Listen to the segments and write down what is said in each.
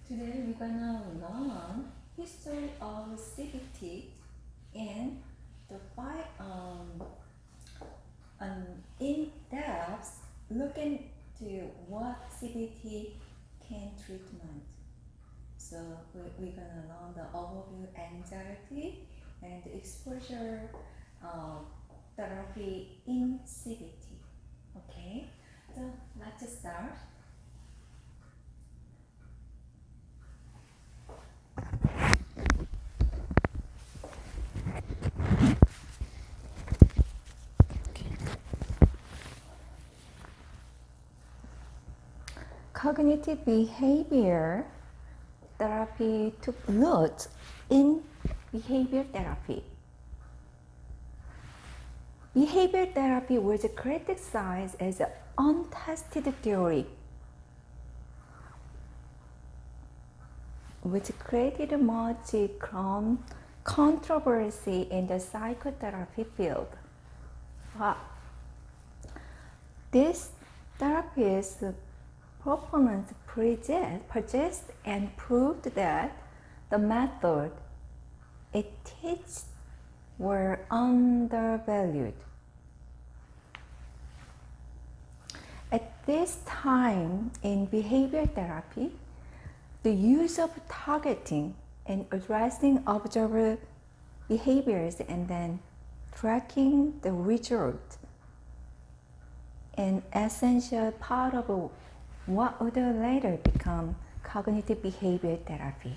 Today we're gonna learn history of CBT and the an in-depth look into what CBT can treatment. So we're gonna learn the overview anxiety and exposure therapy in CBT. Okay, so let's start. Cognitive behavior therapy took root in behavior therapy. Behavior therapy was criticized as an untested theory, which created much controversy in the psychotherapy field. This therapist's proponents project and proved that the method it teaches were undervalued. At this time in behavior therapy, the use of targeting and addressing observed behaviors and then tracking the result an essential part of what would later become cognitive behavior therapy.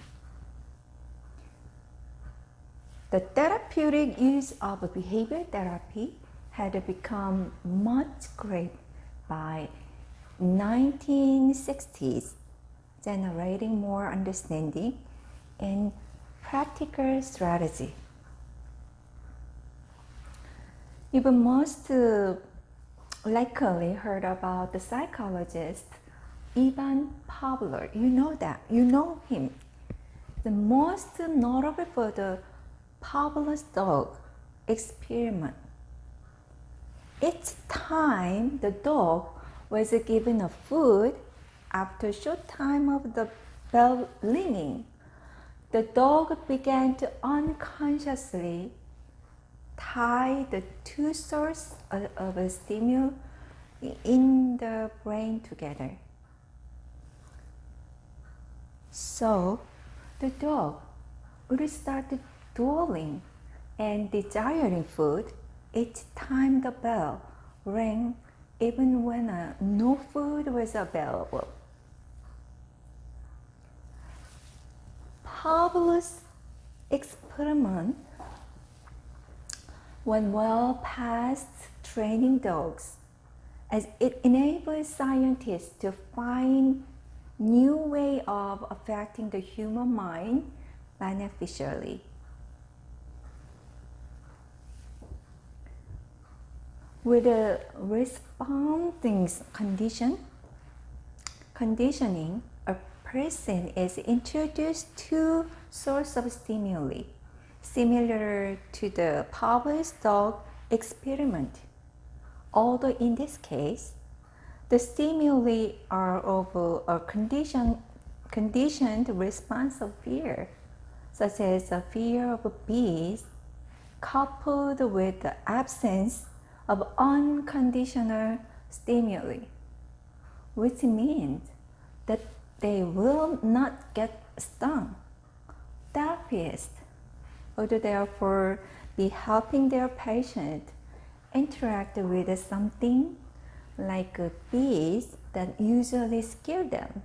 The therapeutic use of behavior therapy had become much greater by 1960s, generating more understanding and practical strategy. You've most likely heard about the psychologist Ivan Pavlov. You know that. You know him. The most notable for the Pavlov's dog experiment. Each time the dog was given a food, after a short time of the bell ringing, the dog began to unconsciously tie the two sources of a stimulus in the brain together. So the dog would start drooling and desiring food each time the bell rang, even when no food was available. Pavlov's experiment went well past training dogs, as it enables scientists to find new ways of affecting the human mind beneficially. With a responding conditioning, a person is introduced to source of stimuli, similar to the Pavlov's dog experiment. Although in this case, the stimuli are of a conditioned response of fear, such as a fear of bees, coupled with the absence of unconditional stimuli, which means that they will not get stung. Therapists would therefore be helping their patient interact with something like bees that usually scare them,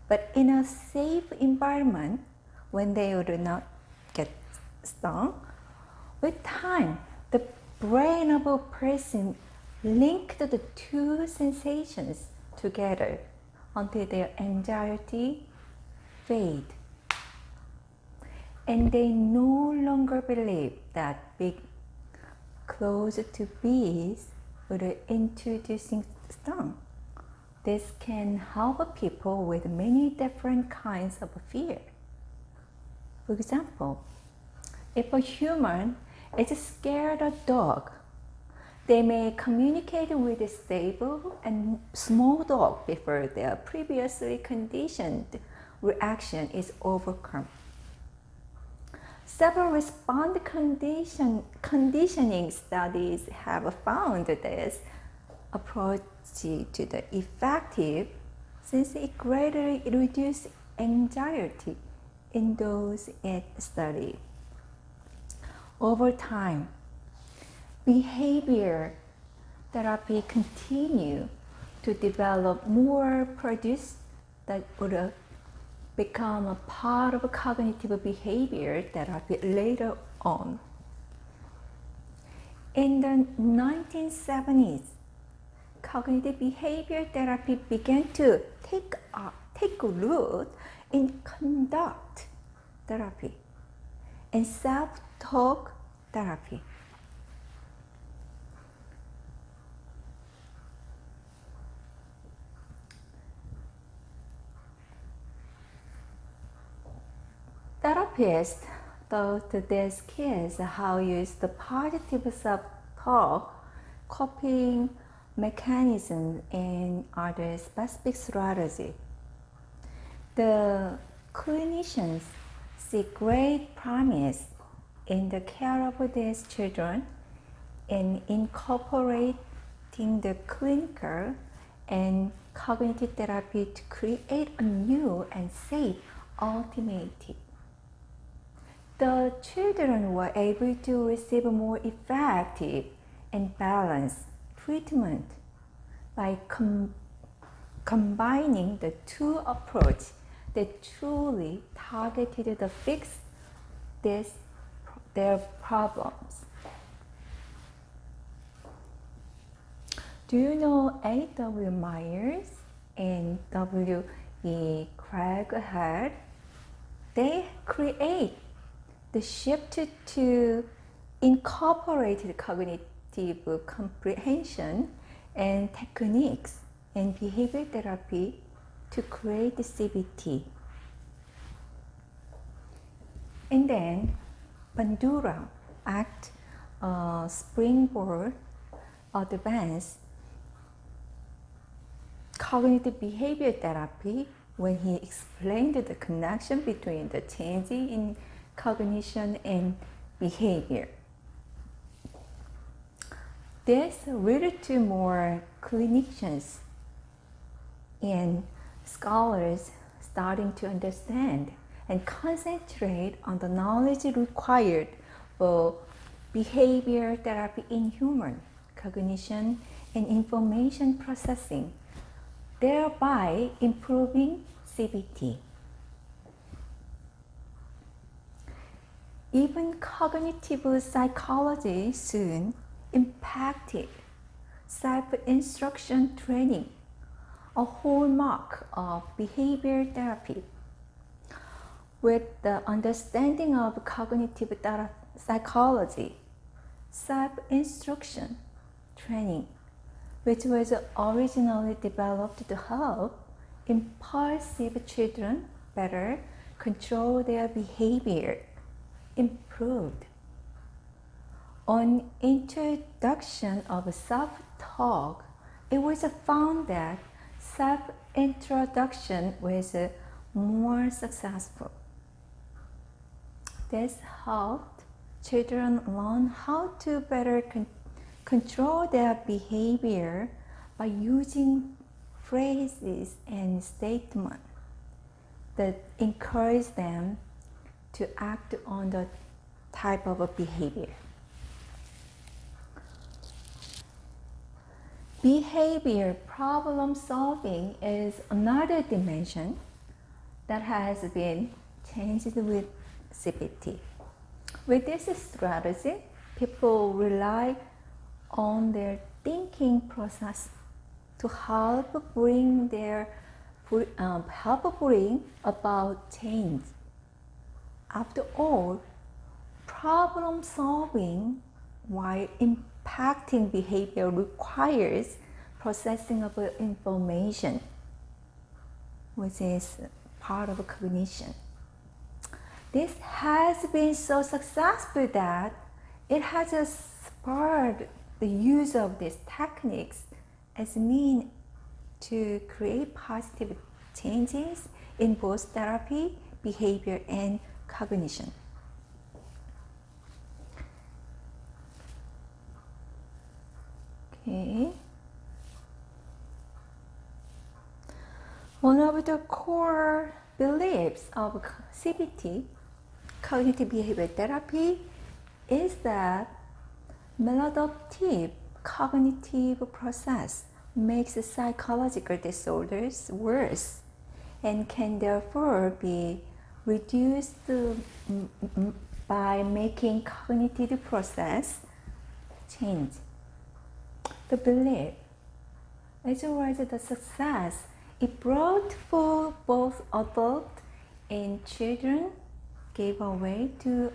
but in a safe environment when they would not get stung. With time, the brain of a person linked the two sensations together until their anxiety fades, and they no longer believe that being close to bees would introducing stung. This can help people with many different kinds of fear. For example, if a human is scared of a dog, they may communicate with a stable and small dog before they are previously conditioned reaction is overcome. Several response conditioning studies have found this approach to the effective since it greatly reduces anxiety in those it studied. Over time, behavior therapy continue to develop more products that would become a part of cognitive behavior therapy later on. In the 1970s, cognitive behavior therapy began to take root in conduct therapy and self-talk therapy. Therapists thought these skills how use the positive self-talk coping mechanisms and other specific strategies. The clinicians see great promise in the care of these children in incorporating the clinical and cognitive therapy to create a new and safe alternative. The children were able to receive more effective and balanced treatment by combining the two approaches that truly targeted to fix their problems. Do you know A.W. Myers and W.E. Craig Head? They create the shift to incorporated cognitive comprehension and techniques and behavior therapy to create the CBT. And then Bandura act springboard advanced cognitive behavior therapy when he explained the connection between the change in cognition and behavior. This led to more clinicians and scholars starting to understand and concentrate on the knowledge required for behavior therapy in human cognition and information processing, thereby improving CBT. Even cognitive psychology soon impacted self-instruction training, a hallmark of behavior therapy. With the understanding of cognitive psychology, self-instruction training, which was originally developed to help impulsive children better control their behavior, improved. On introduction of self-talk, it was found that self-introduction was more successful. This helped children learn how to better control their behavior by using phrases and statements that encourage them to act on the type of a behavior. Behavior problem solving is another dimension that has been changed with CBT. With this strategy, people rely on their thinking process to help bring about change. After all, problem solving while impacting behavior requires processing of information, which is part of cognition. This has been so successful that it has spurred the use of these techniques as a means to create positive changes in both therapy, behavior, and cognition. Okay. One of the core beliefs of CBT, cognitive behavior therapy, is that maladaptive cognitive process makes psychological disorders worse and can therefore be reduced by making cognitive process change. The belief, as well as the success it brought for both adults and children, gave way to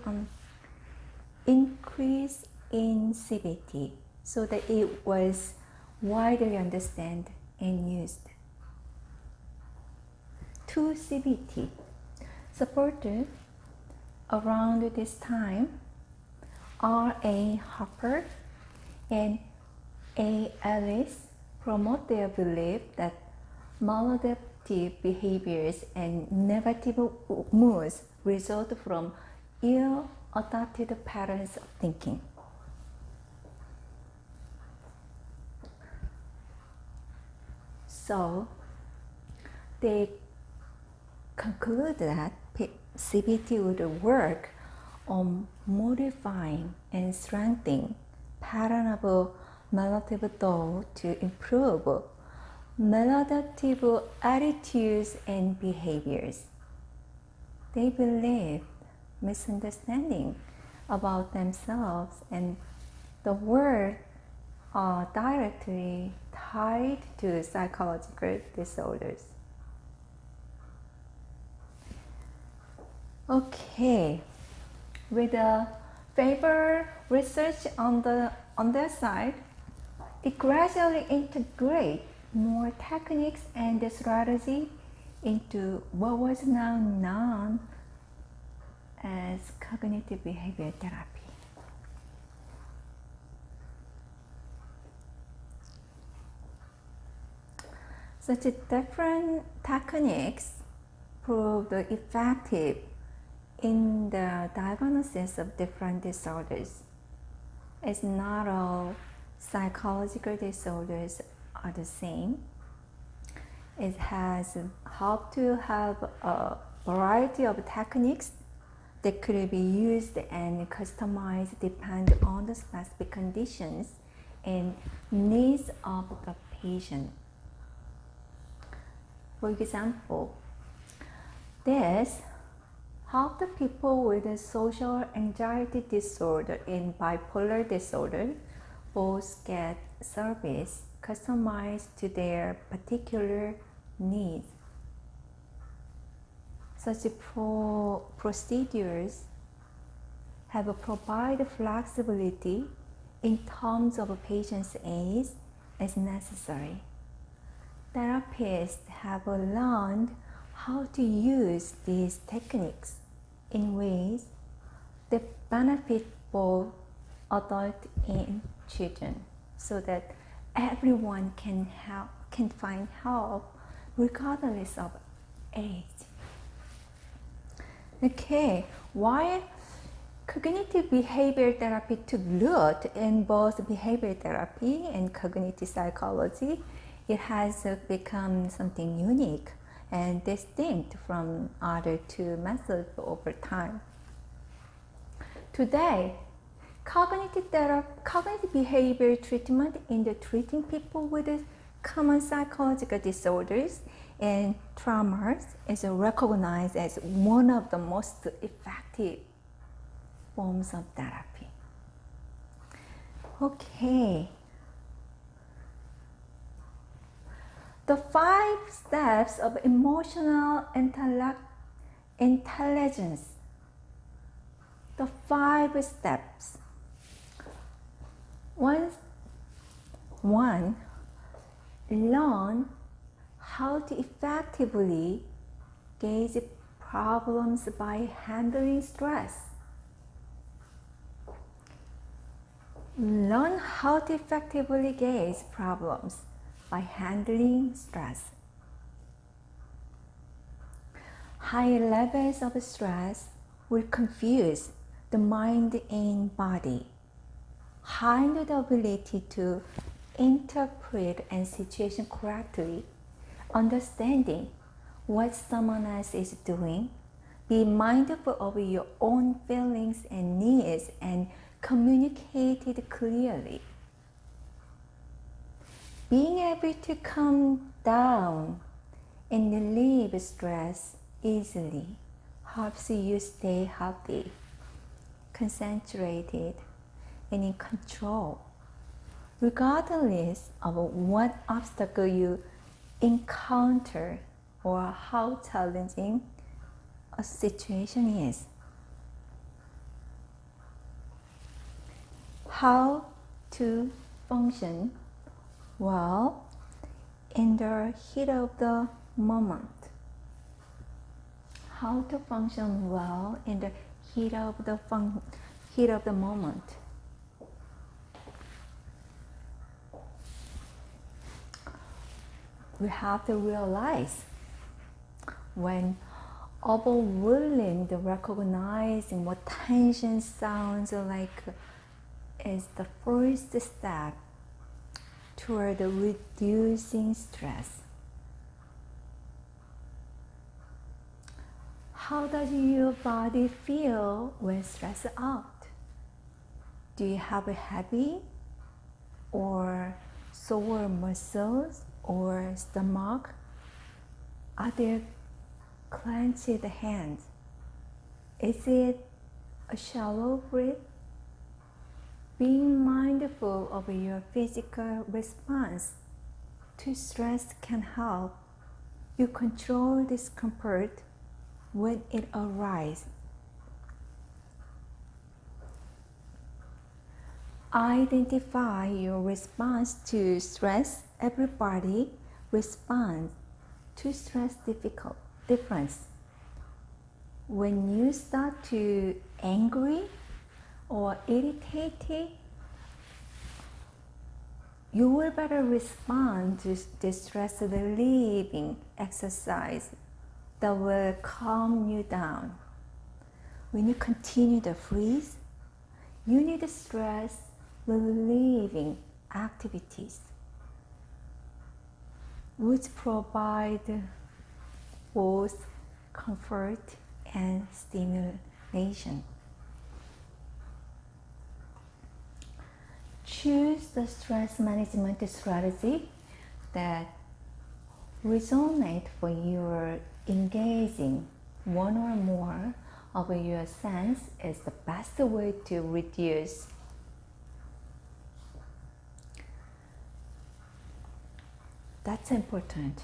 increase in CBT, so that it was widely understood and used. Two CBT supported around this time, R.A. Harper and A. Ellis promote their belief that maladaptive behaviors and negative moods result from ill-adapted patterns of thinking. So, they conclude that CBT would work on modifying and strengthening pattern of maladaptive thought to improve maladaptive attitudes and behaviors. They believe misunderstanding about themselves and the world are directly tied to psychological disorders. Okay, with the favor research on their side, it gradually integrates more techniques and strategy into what was now known as cognitive behavior therapy. Such different techniques proved effective in the diagnosis of different disorders, as not all psychological disorders are the same. It has helped to have a variety of techniques that could be used and customized depending on the specific conditions and needs of the patient. For example, this helped people with a social anxiety disorder and bipolar disorder both get service customized to their particular needs. Such procedures have provided flexibility in terms of a patient's age as necessary. Therapists have learned how to use these techniques in ways that benefit both adults and children, so that everyone can find help regardless of age. Okay, while cognitive behavior therapy took root in both behavior therapy and cognitive psychology, it has become something unique and distinct from other two methods over time. Today, cognitive behavior treatment in the treating people with common psychological disorders and traumas is recognized as one of the most effective forms of therapy. Okay. The 5 steps of emotional intelligence. The 5 steps. 1. Learn how to effectively gauge problems by handling stress. Learn how to effectively gauge problems by handling stress. High levels of stress will confuse the mind and body, hinder the ability to interpret a situation correctly, understanding what someone else is doing. Be mindful of your own feelings and needs and communicate it clearly. Being able to calm down and relieve stress easily helps you stay healthy, concentrated, and in control, regardless of what obstacle you encounter or how challenging a situation is. How to function well in the heat of the moment. How to function well in the heat of the moment. We have to realize when overwhelmed, recognizing what tension sounds like is the first step toward reducing stress. How does your body feel when stressed out? Do you have a heavy or sore muscles or stomach? Are there clenched hands? Is it a shallow breath? Being mindful of your physical response to stress can help you control discomfort when it arises. Identify your response to stress. Everybody responds to stress difference. When you start to angry or irritated, you will better respond to the stress relieving exercise that will calm you down. When you continue to freeze, you need stress relieving activities which provide both comfort and stimulation. Choose the stress management strategy that resonates for your engaging one or more of your sense is the best way to reduce that's important.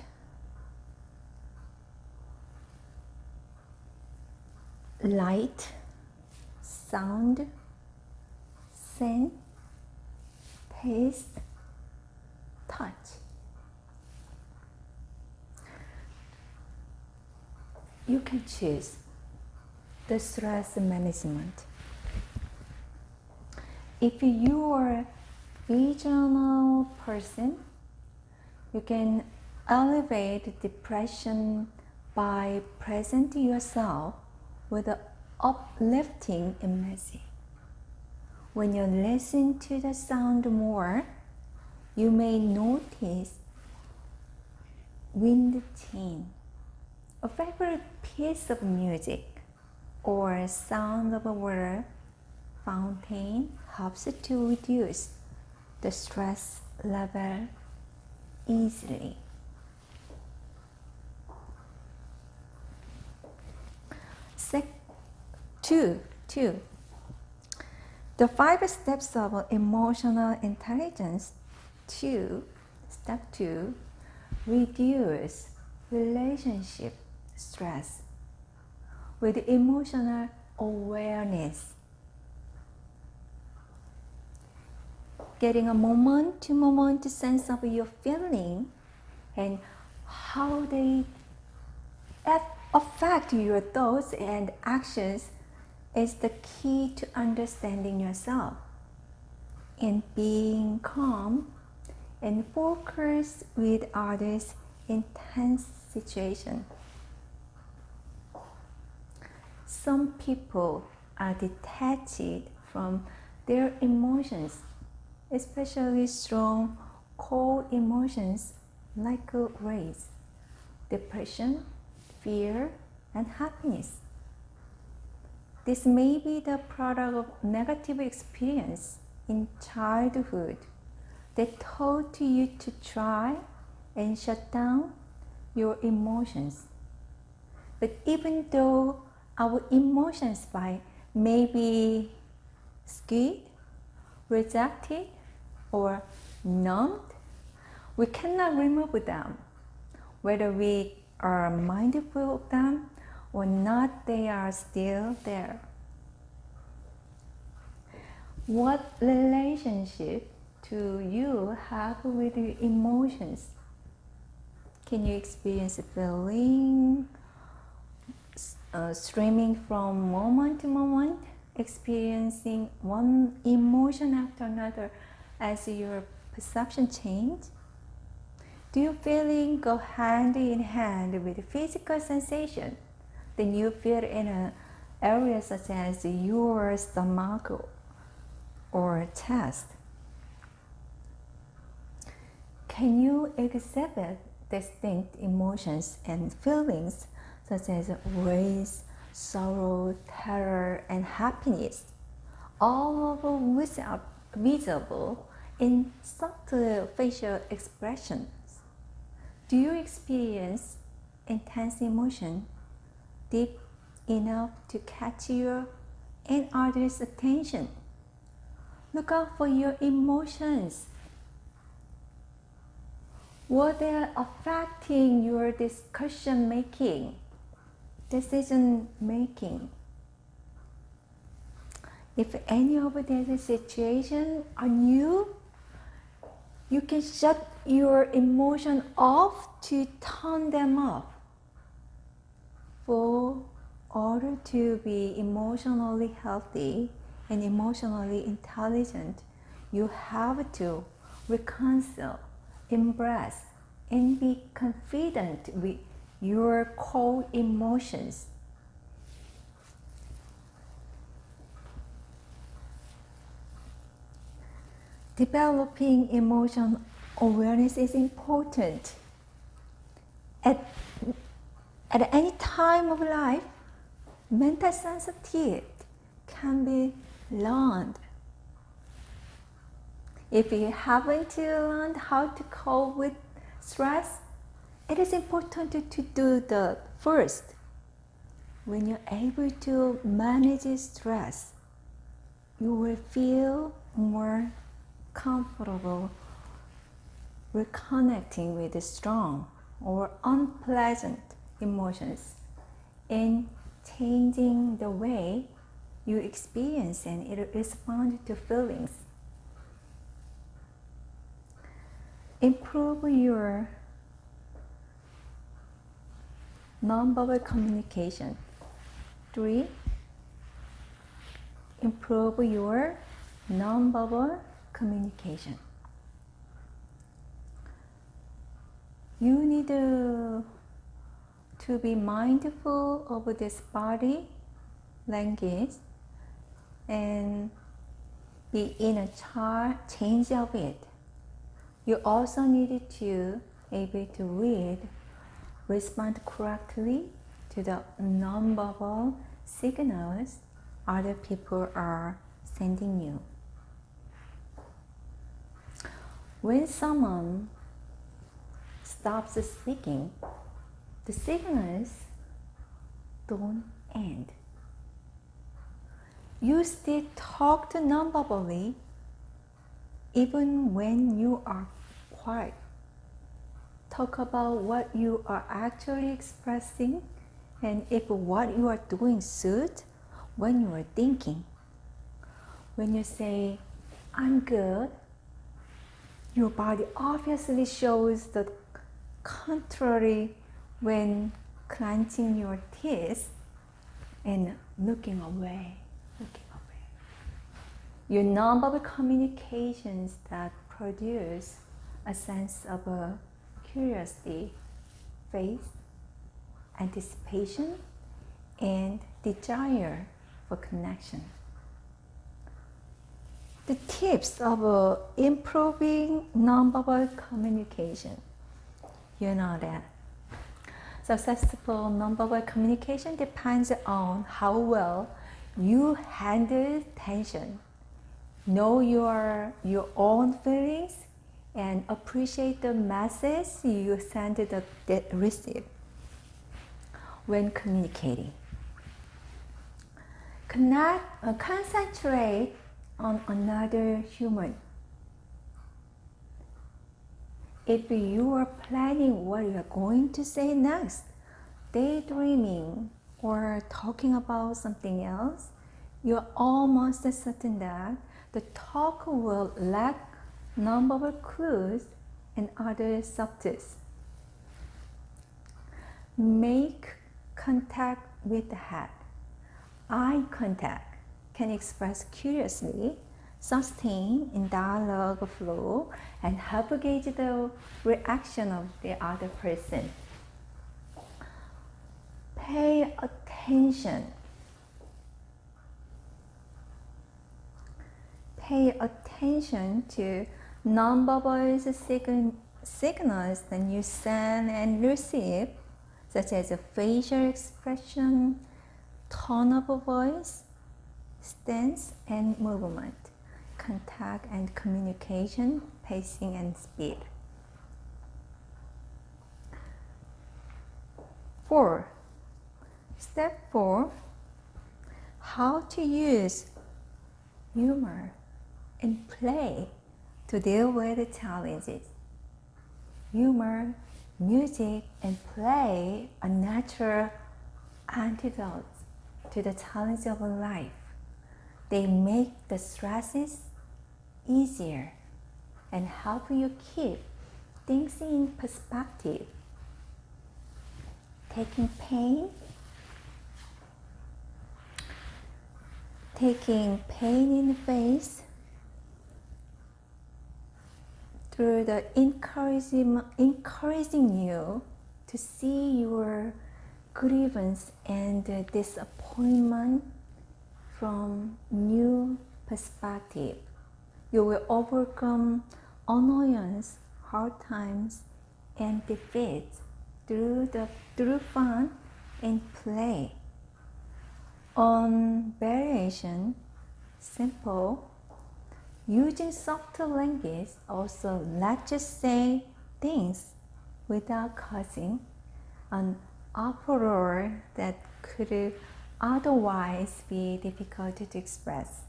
Light, sound, scent, taste, touch. You can choose the stress management. If you are a regional person, you can elevate depression by presenting yourself with an uplifting image. When you listen to the sound more, you may notice wind change. A favorite piece of music or sound of a water fountain helps to reduce the stress level easily. Two, the 5 steps of emotional intelligence. Step 2, reduce relationship stress with emotional awareness. Getting a moment-to-moment sense of your feeling and how they affect your thoughts and actions is the key to understanding yourself and being calm and focused with others in tense situations. Some people are detached from their emotions, especially strong core emotions like rage, depression, fear, and happiness. This may be the product of negative experience in childhood that taught you to try and shut down your emotions. But even though our emotions may be scared, rejected, or numbed, we cannot remove them. Whether we are mindful of them or not, they are still there. What relationship do you have with your emotions? Can you experience a feeling streaming from moment to moment, experiencing one emotion after another as your perception change? Do your feeling go hand in hand with physical sensation? Then you feel in an area such as your stomach or chest. Can you exhibit distinct emotions and feelings such as rage, sorrow, terror, and happiness, all of which are visible in subtle facial expressions? Do you experience intense emotion deep enough to catch your and others' attention? Look out for your emotions. What they are affecting your decision making. If any of these situations are new, you can shut your emotion off to turn them off. For order to be emotionally healthy and emotionally intelligent, you have to reconcile, embrace, and be confident with your core emotions. Developing emotion awareness is important. At any time of life, mental sensitivity can be learned. If you haven't learned how to cope with stress, it is important to do that first. When you're able to manage stress, you will feel more comfortable reconnecting with strong or unpleasant emotions and changing the way you experience and respond to feelings. Improve your nonverbal communication. 3. Improve your nonverbal communication. You need to be mindful of this body language and be in a change of it. You also need to be able to read, respond correctly to the nonverbal signals other people are sending you. When someone stops speaking, the signals don't end. You still talk to nonverbally even when you are quiet. Talk about what you are actually expressing and if what you are doing suits when you are thinking. When you say, "I'm good," your body obviously shows the contrary when clenching your teeth and looking away. Your nonverbal communications that produce a sense of curiosity, faith, anticipation, and desire for connection. The tips of improving nonverbal communication. You know that successful nonverbal communication depends on how well you handle tension, know your own feelings, and appreciate the message you send the receive when communicating. Concentrate on another human. If you are planning what you are going to say next, daydreaming, or talking about something else, you're almost certain that the talk will lack nonverbal clues and other subtleties. Make contact with the head. Eye contact can express curiously, sustain in dialogue flow, and help gauge the reaction of the other person. Pay attention. Pay attention to nonverbal signals that you send and receive, such as a facial expression, tone of voice, stance and movement, contact and communication, pacing and speed. 4. Step 4. How to use humor and play to deal with the challenges. Humor, music, and play are natural antidotes to the challenge of life. They make the stresses easier and help you keep things in perspective. Taking pain in the face through the encouraging you to see your grievance and disappointment from new perspective. You will overcome annoyance, hard times, and defeats through fun and play. On variation, simple, using softer language also lets you say things without causing an uproar that could otherwise be difficult to express.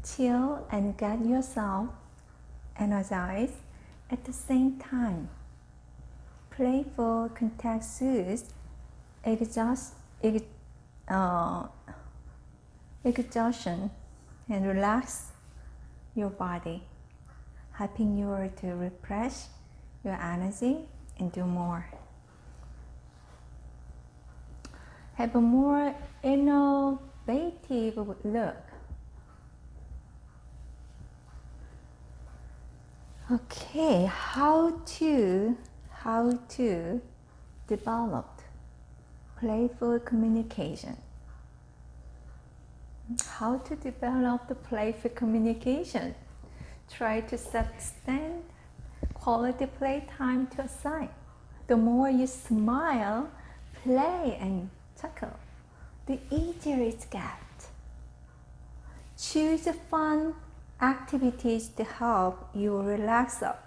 Chill and get yourself energized at the same time. Playful contact soothes exhaustion and relax your body, helping you to refresh your energy and do more. Have a more innovative look. Okay, how to develop playful communication. How to develop the playful communication? Try to extend quality playtime to a side. The more you smile, play, and chuckle, the easier it gets. Choose fun activities to help you relax up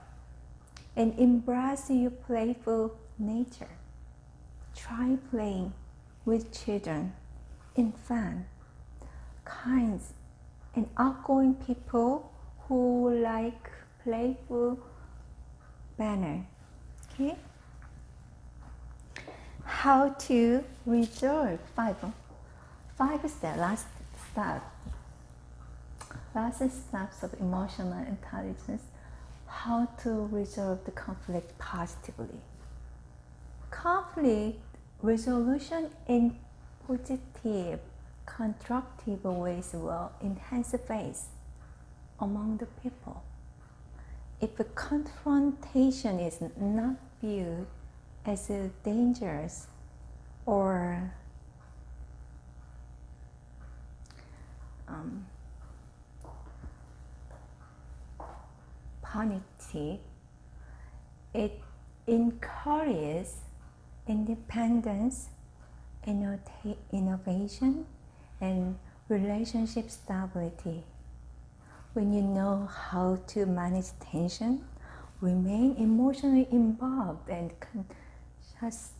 and embrace your playful nature. Try playing with children in fun, kind, and outgoing people who like playful manner. Okay? How to resolve five steps. Last steps of emotional intelligence. How to resolve the conflict positively. Conflict resolution in positive, constructive ways will enhance faith among the people. If a confrontation is not viewed as dangerous or punitive. It encourages independence, innovation, and relationship stability. When you know how to manage tension, remain emotionally involved, and just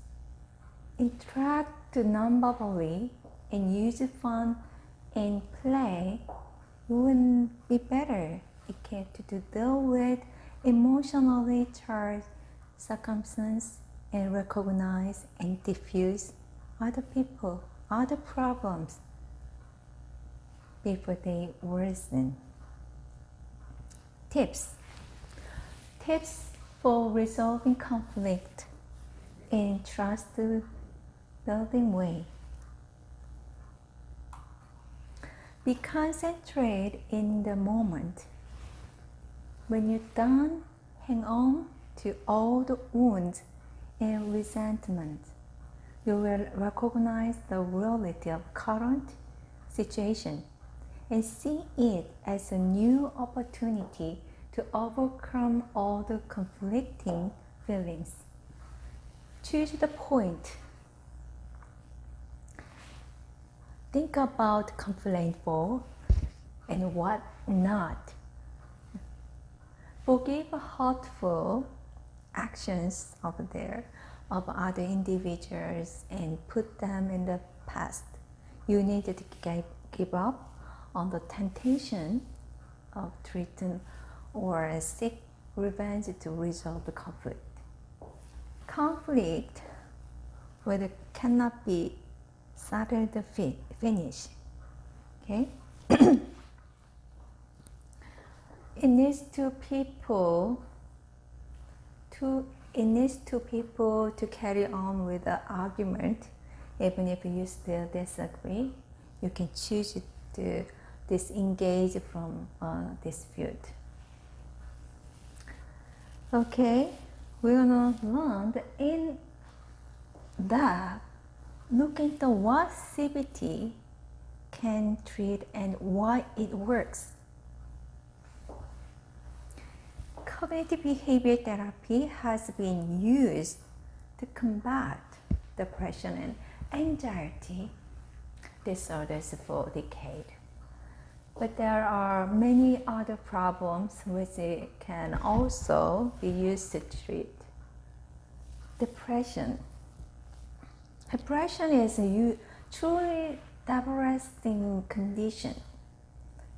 interact non-verbally and use fun and play, you will be better equipped to deal with emotionally charged circumstances and recognize and diffuse other people, other problems before they worsen. Tips for resolving conflict in trust-building way. Be concentrated in the moment. When you're done, hang on to all the wounds and resentment. You will recognize the reality of current situation and see it as a new opportunity to overcome all the conflicting feelings. Choose the point. Think about complaint for and what not. Forgive hurtful actions of other individuals and put them in the past. You need to give up on the temptation of threaten or seek revenge to resolve the conflict. Conflict cannot be settled finish. Okay? It needs two people to carry on with the argument. Even if you still disagree, you can choose to disengage from this field. Okay, we're gonna learn in that look into what CBT can treat and why it works. Cognitive behavior therapy has been used to combat depression and anxiety disorders for decades. But there are many other problems which it can also be used to treat. Depression. Depression is a truly devastating condition,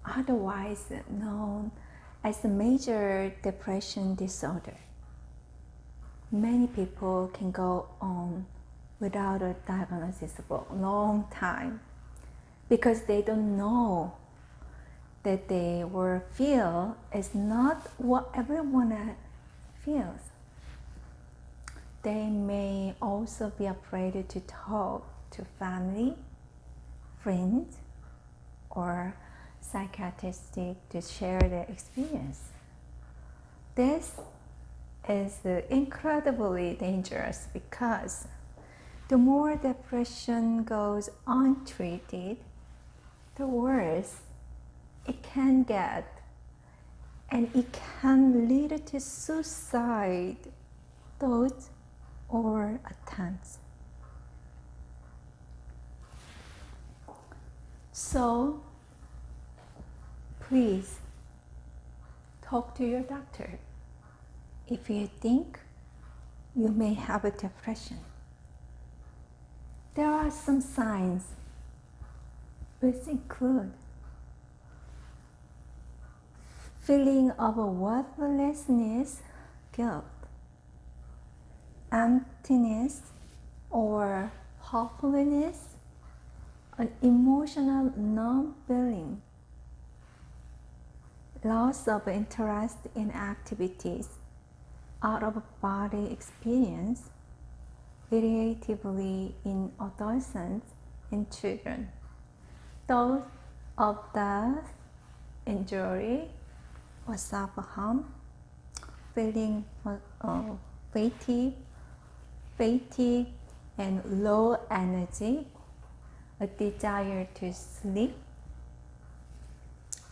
otherwise known as a major depression disorder. Many people can go on without a diagnosis for a long time because they don't know that they will feel is not what everyone feels. They may also be afraid to talk to family, friends, or psychiatrists to share their experience. This is incredibly dangerous because the more depression goes untreated, the worse it can get, and it can lead to suicide thoughts or attempts. So, please talk to your doctor if you think you may have a depression. There are some signs which include feeling of worthlessness, guilt, emptiness or hopelessness, an emotional non-feeling, loss of interest in activities, out-of-body experience, variatively in adolescents and children, thoughts of death, injury, or self-harm, feeling fatigue and low energy, a desire to sleep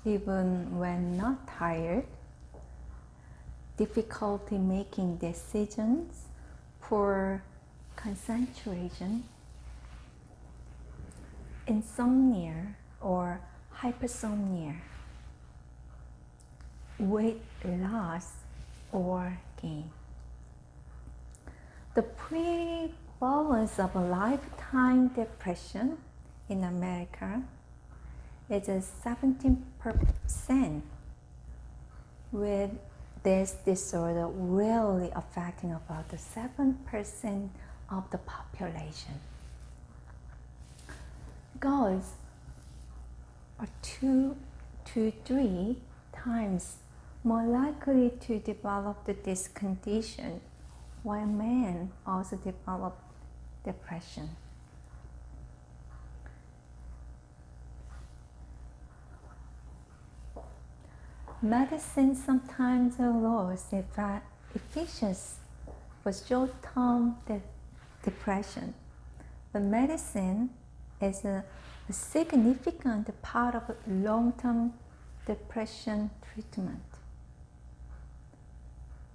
even when not tired, difficulty making decisions, poor concentration, insomnia or hypersomnia, weight loss or gain. The prevalence of lifetime depression in America is 17%, with this disorder really affecting about 7% of the population. Girls are 2 to 3 times more likely to develop this condition, while men also develop depression. Medicine sometimes loses efficacy for short-term depression, but medicine is a significant part of long-term depression treatment.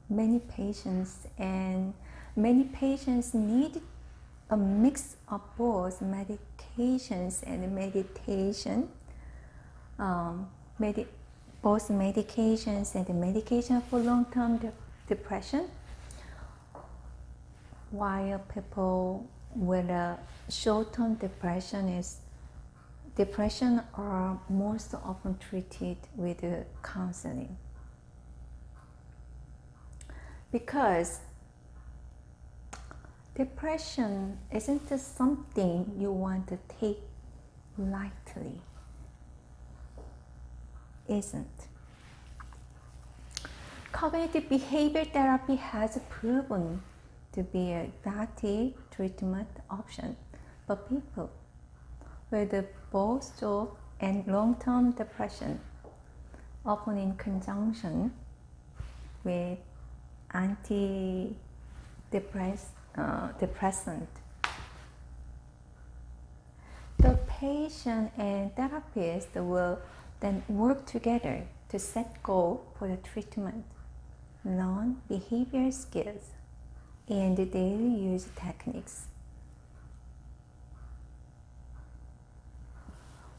Many patients need a mix of both medications and meditation, both medications and medication for long-term depression, while people with a short-term depression are most often treated with counseling. Because depression isn't just something you want to take lightly. Isn't. Cognitive behavior therapy has proven to be an effective treatment option for people with both short and long-term depression, often in conjunction with antidepressant. The patient and therapist will then work together to set goals for the treatment, learn behavioral skills, and daily use techniques.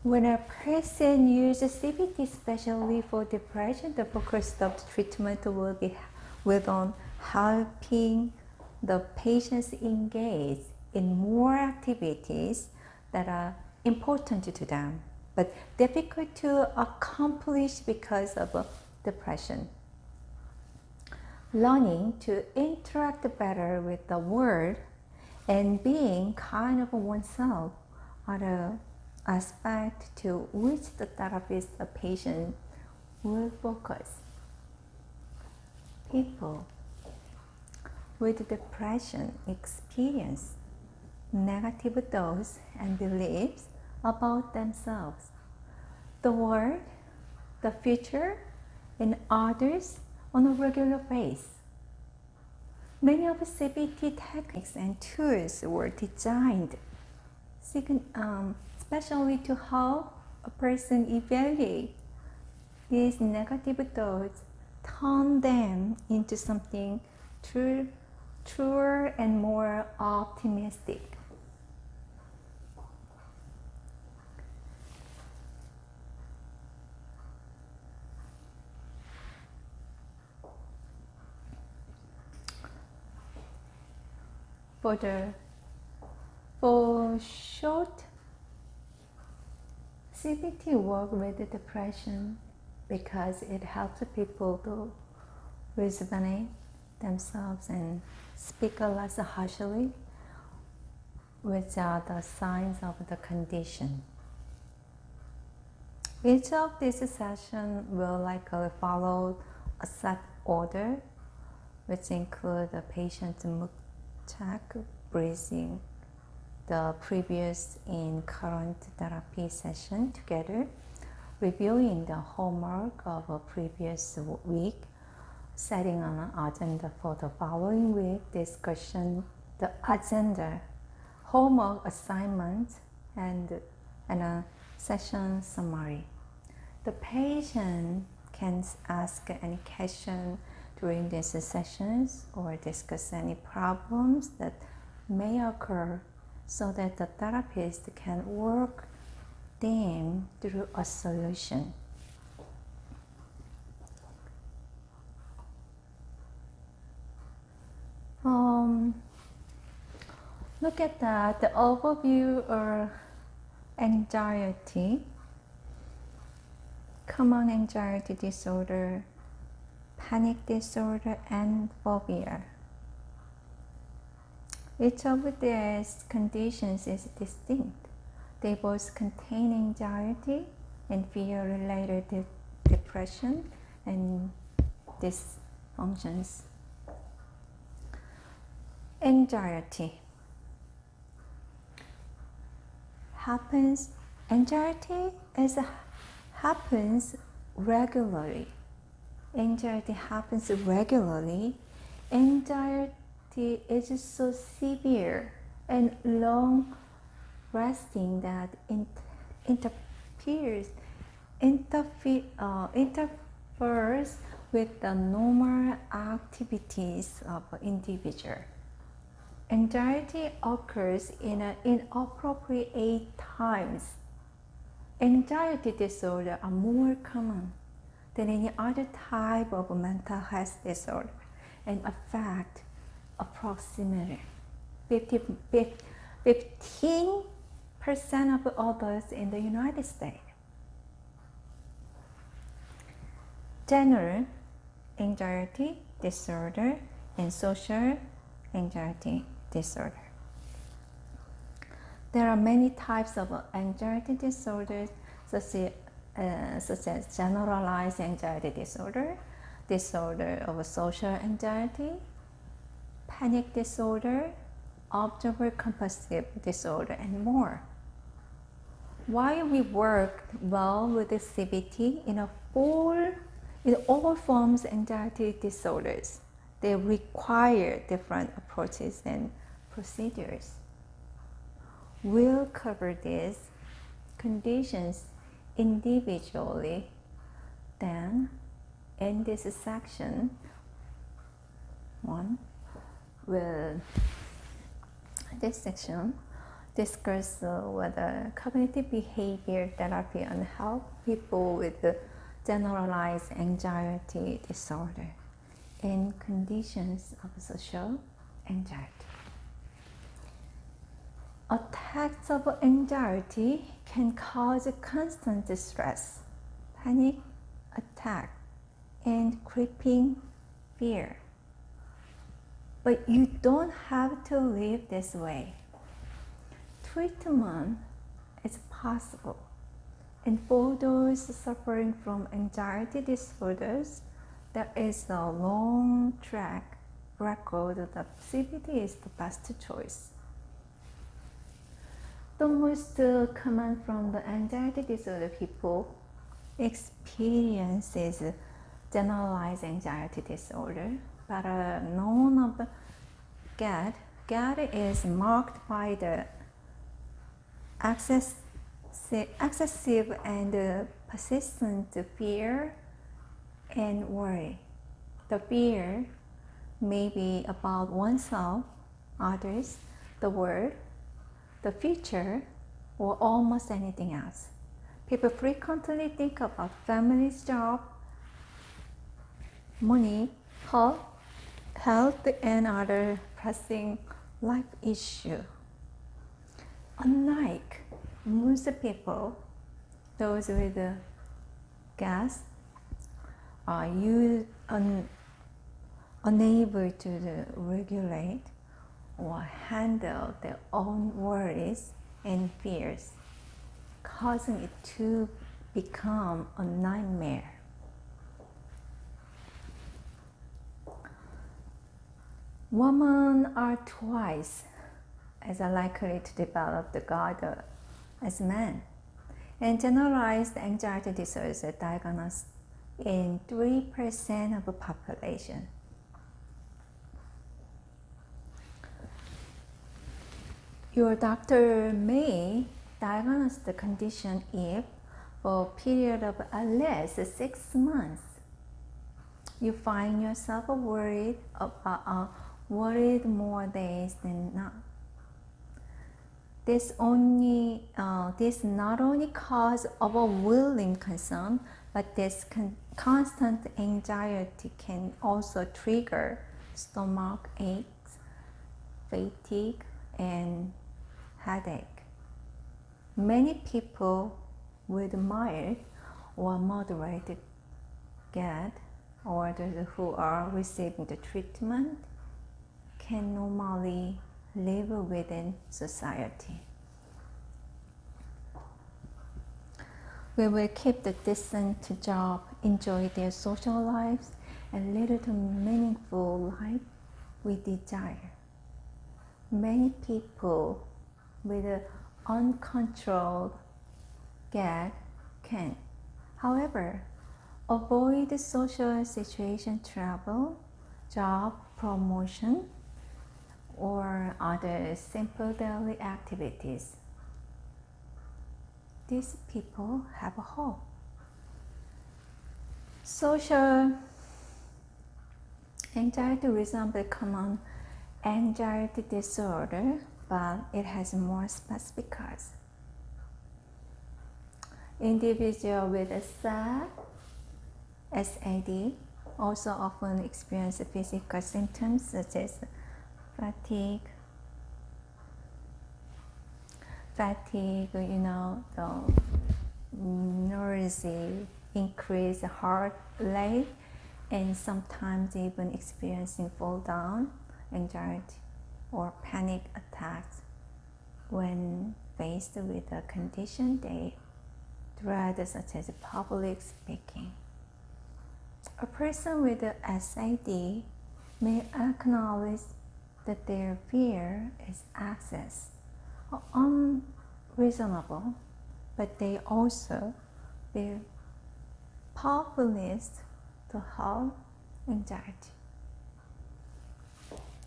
When a person uses CBT especially for depression, the focus of the treatment will be on helping the patients engage in more activities that are important to them, but difficult to accomplish because of depression. Learning to interact better with the world and being kind of oneself are the aspects to which the therapist, the patient will focus. People with depression experience negative thoughts and beliefs about themselves, the world, the future, and others on a regular basis. Many of CBT techniques and tools were designed especially to help a person evaluate these negative thoughts, turn them into something truer and more optimistic. For short, CBT work with depression because it helps people to resonate themselves and speak less harshly with the signs of the condition. Each of these sessions will likely follow a set order, which include the patient's mood check, breathing, the previous and current therapy session together, reviewing the homework of a previous week, setting an agenda for the following week, discussion the agenda homework assignment, and a session summary. The patient can ask any question during these sessions or discuss any problems that may occur so that the therapist can work them through a solution. Look at that, the overview of anxiety, common anxiety disorder, panic disorder, and phobia. Each of these conditions is distinct. They both contain anxiety and fear-related depression and dysfunctions. Anxiety happens regularly. Anxiety happens regularly. Anxiety is so severe and long-lasting that interferes with the normal activities of an individual. Anxiety occurs in inappropriate times. Anxiety disorders are more common than any other type of mental health disorder and affect approximately 15% of adults in the United States. General anxiety disorder and social anxiety disorder. There are many types of anxiety disorders, such as generalized anxiety disorder, disorder of social anxiety, panic disorder, obsessive compulsive disorder, and more. While we work well with the CBT in all forms of anxiety disorders, they require different approaches and procedures. We'll cover these conditions individually. Then, in this section, discuss whether cognitive behavior therapy and help people with generalized anxiety disorder in conditions of social anxiety. Attacks of anxiety can cause constant stress, panic attack, and creeping fear. But you don't have to live this way. Treatment is possible, and for those suffering from anxiety disorders, there is a long track record that CBT is the best choice. The most common from the anxiety disorder people experience is generalized anxiety disorder, but known of GAD. GAD is marked by the excessive and persistent fear and worry. The fear may be about oneself, others, the world, the future, or almost anything else. People frequently think about families, job, money, health, and other pressing life issues. Unlike most people, those with gas are unable to regulate or handle their own worries and fears, causing it to become a nightmare. Women are twice as likely to develop the GAD as men, and generalized anxiety disorders are diagnosed in 3% of the population. Your doctor may diagnose the condition if, for a period of at least 6 months, you find yourself worried more days than not. This not only causes overwhelming concern, but this constant anxiety can also trigger stomach aches, fatigue, and headache. Many people with mild or moderate GERD, or those who are receiving the treatment, can normally live within society. We will keep the decent job, enjoy their social lives, and lead to meaningful life we desire. Many people with uncontrolled GERD can, however, avoid social situation, travel, job promotion, or other simple daily activities. These people have a hope. Social anxiety resembles common anxiety disorder, but it has more specific cause. Individuals with SAD also often experience physical symptoms such as fatigue, the noisy, increased heart rate, and sometimes even experiencing fall down, anxiety, or panic attacks when faced with a condition they dread, such as public speaking. A person with SAD may acknowledge that their fear is excess or unreasonable, but they also feel powerless to help anxiety.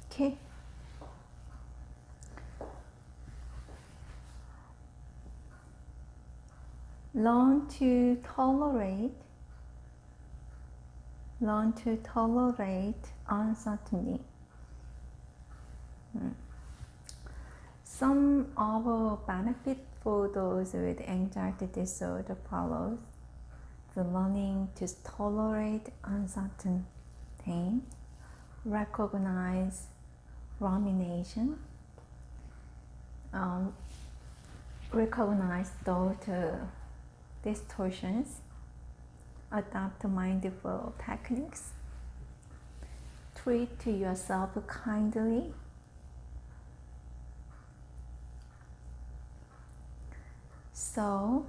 Okay. Learn to tolerate uncertainty. Some of the benefit for those with anxiety disorder follows: the learning to tolerate uncertainty, recognize rumination, recognize thought distortions, adopt mindful techniques, treat yourself kindly, so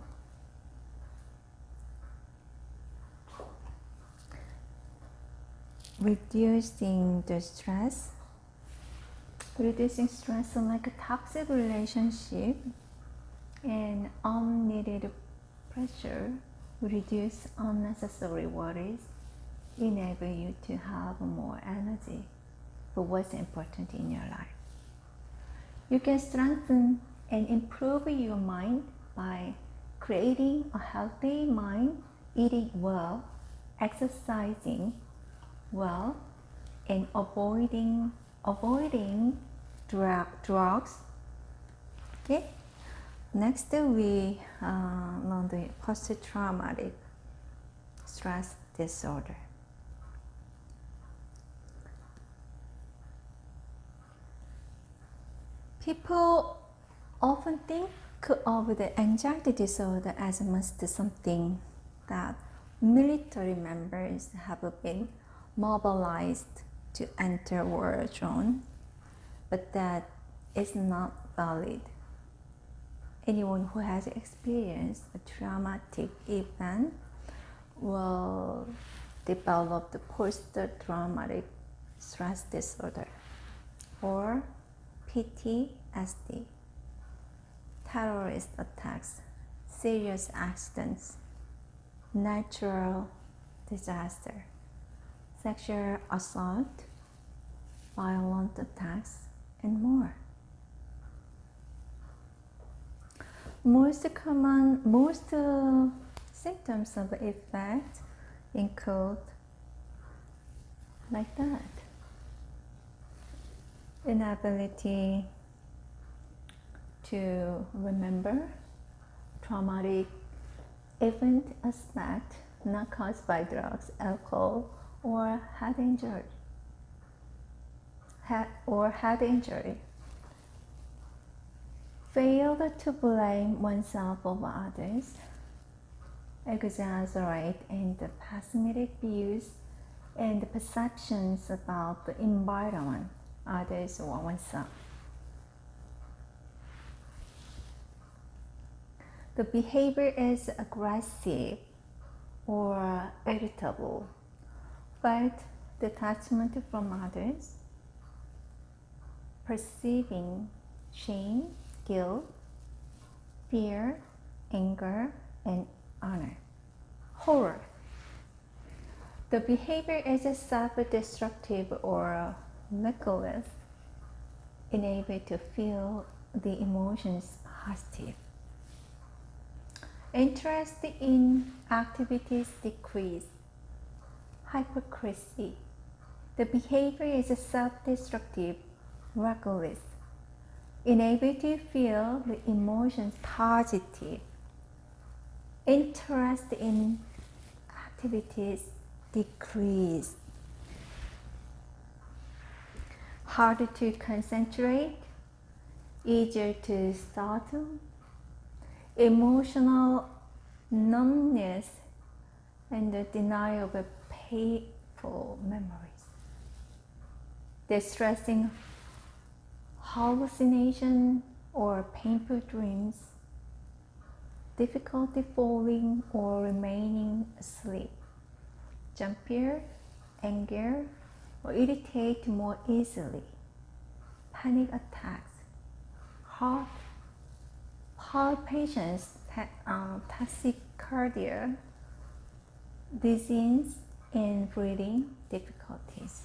reducing stress like a toxic relationship and unneeded pressure, reduce unnecessary worries, enable you to have more energy for what's important in your life. You can strengthen and improve your mind by creating a healthy mind, eating well, exercising well, and avoiding drugs. Okay. Next, we learn the post-traumatic stress disorder. People often think of the anxiety disorder as must something that military members have been mobilized to enter war zone, but that is not valid. Anyone who has experienced a traumatic event will develop the post-traumatic stress disorder, or PTSD. Terrorist attacks, serious accidents, natural disaster, sexual assault, violent attacks, and more. Most symptoms of effect include like that: inability to remember, traumatic event aspect not caused by drugs, alcohol, or head injury. Failed to blame oneself or others, exaggerate and pessimistic views and perceptions about the environment, others, or oneself. The behavior is aggressive or irritable, felt detachment from others, perceiving shame, guilt, fear, anger, and honor. Horror. The behavior is self-destructive or reckless, unable to feel the emotions positive. Interest in activities decrease. Hypocrisy. The behavior is self-destructive, reckless, unable to feel the emotions positive. Interest in activities decrease. Harder to concentrate, easier to startle. Emotional numbness and the denial of painful memories. Distressing hallucination or painful dreams. Difficulty falling or remaining asleep. Jumpier, anger, or irritate more easily. Panic attacks. Heart palpitations, tachycardia, dizziness, and breathing difficulties.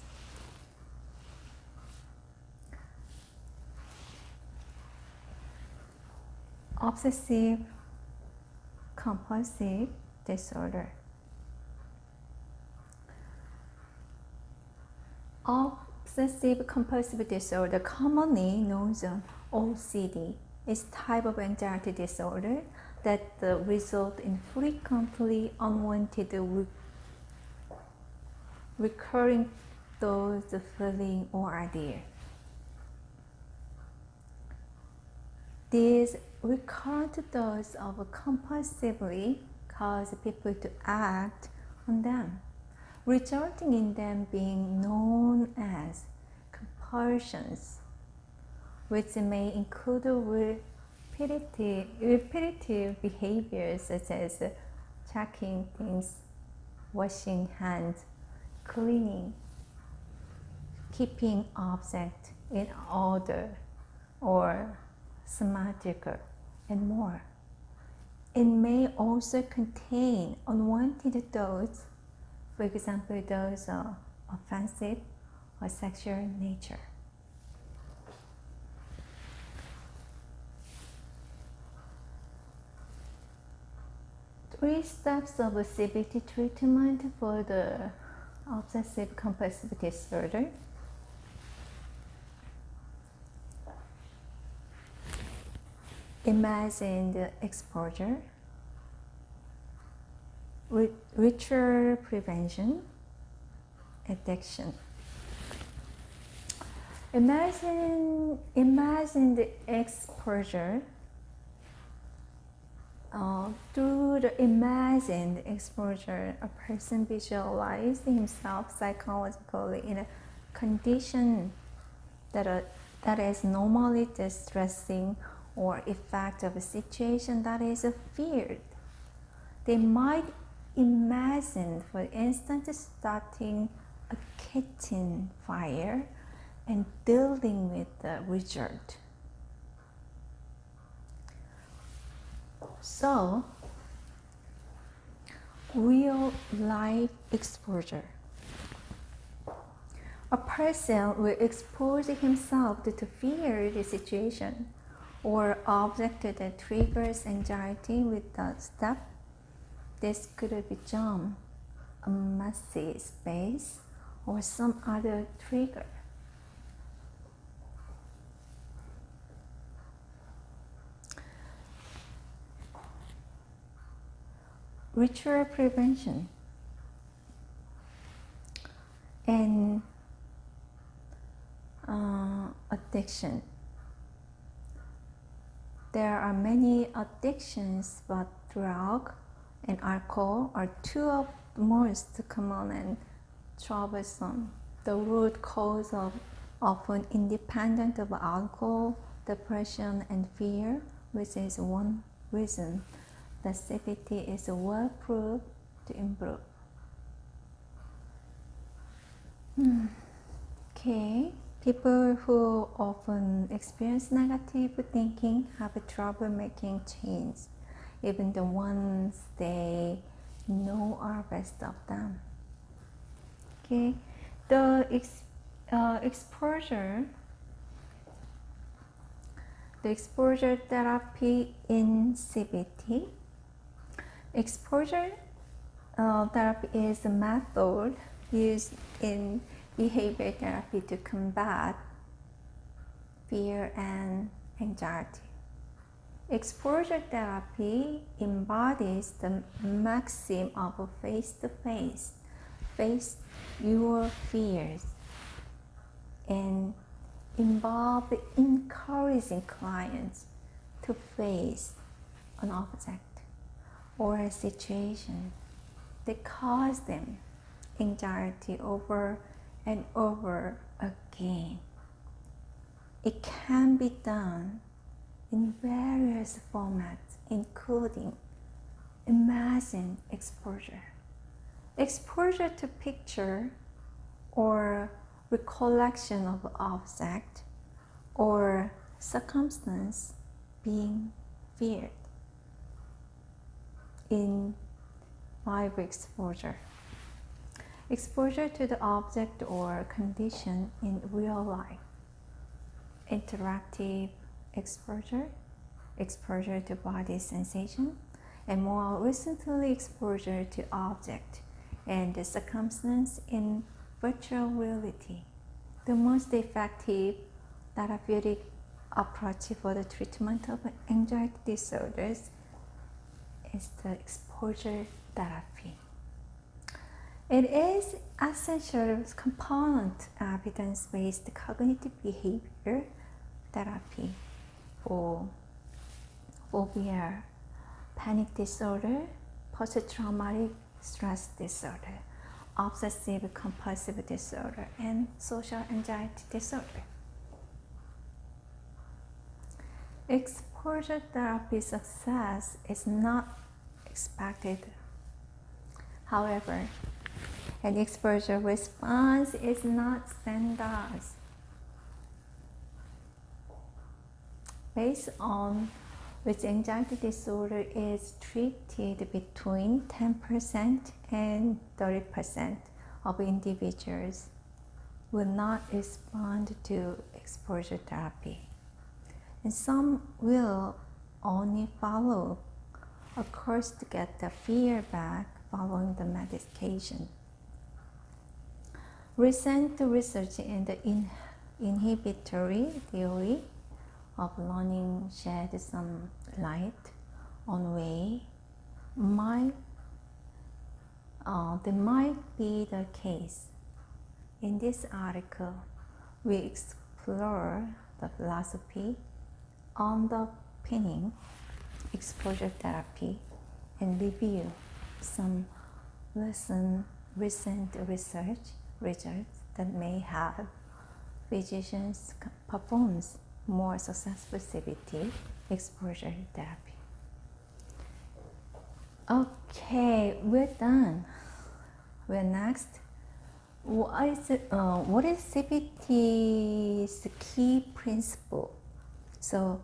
Obsessive compulsive disorder. Obsessive compulsive disorder, commonly known as OCD, is a type of anxiety disorder that results in frequently unwanted recurring thoughts, feeling, or idea. These recurrent thoughts of compulsively cause people to act on them, resulting in them being known as compulsions, which may include repetitive behaviors such as checking things, washing hands, cleaning, keeping objects in order, or symmetrical, and more. It may also contain unwanted thoughts, for example, those of offensive or sexual nature. Three steps of CBT treatment for the obsessive compulsive disorder. Imagined exposure, ritual prevention, addiction. Imagined exposure. Through the imagined exposure, a person visualizes himself psychologically in a condition that is normally distressing or effect of a situation that is feared. They might imagine, for instance, starting a kitchen fire and dealing with the result. So, real life exposure. A person will expose himself to fear the situation or object that triggers anxiety with the step. This could be jump, a messy space, or some other trigger. Ritual prevention and addiction. There are many addictions, but drug and alcohol are two of the most common and troublesome. The root cause of often independent of alcohol, depression, and fear, which is one reason that CBT is well proved to improve. Okay, people who often experience negative thinking have trouble making change, even the ones they know are best of them. Okay, the exposure therapy in CBT. Exposure therapy is a method used in behavior therapy to combat fear and anxiety. Exposure therapy embodies the maxim of face-to-face, face your fears, and involve encouraging clients to face an object or a situation that cause them anxiety over and over again. It can be done in various formats, including imagined exposure, exposure to picture or recollection of object or circumstance being feared. In live exposure, exposure to the object or condition in real life, interactive exposure, exposure to body sensation, and more recently exposure to object and the circumstance in virtual reality. The most effective therapeutic approach for the treatment of anxiety disorders is the exposure therapy. It is essential component evidence-based cognitive behavior therapy for phobia, panic disorder, post-traumatic stress disorder, obsessive compulsive disorder, and social anxiety disorder. Exposure therapy success is not expected. However, an exposure response is not standard. Based on which anxiety disorder is treated, between 10% and 30% of individuals will not respond to exposure therapy, and some will only follow a course to get the fear back following the medication. Recent research in the inhibitory theory of learning shed some light on way that might be the case. In this article, we explore the philosophy underpinning exposure therapy and review some recent research results that may have physicians perform more successful CBT exposure therapy. Okay, we're done. We're next. What is CBT's key principle? So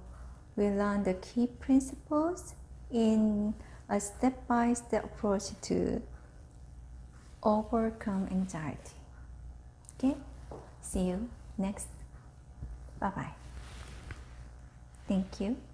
we learn the key principles in a step-by-step approach to overcome anxiety. Okay, see you next. Bye-bye. Thank you.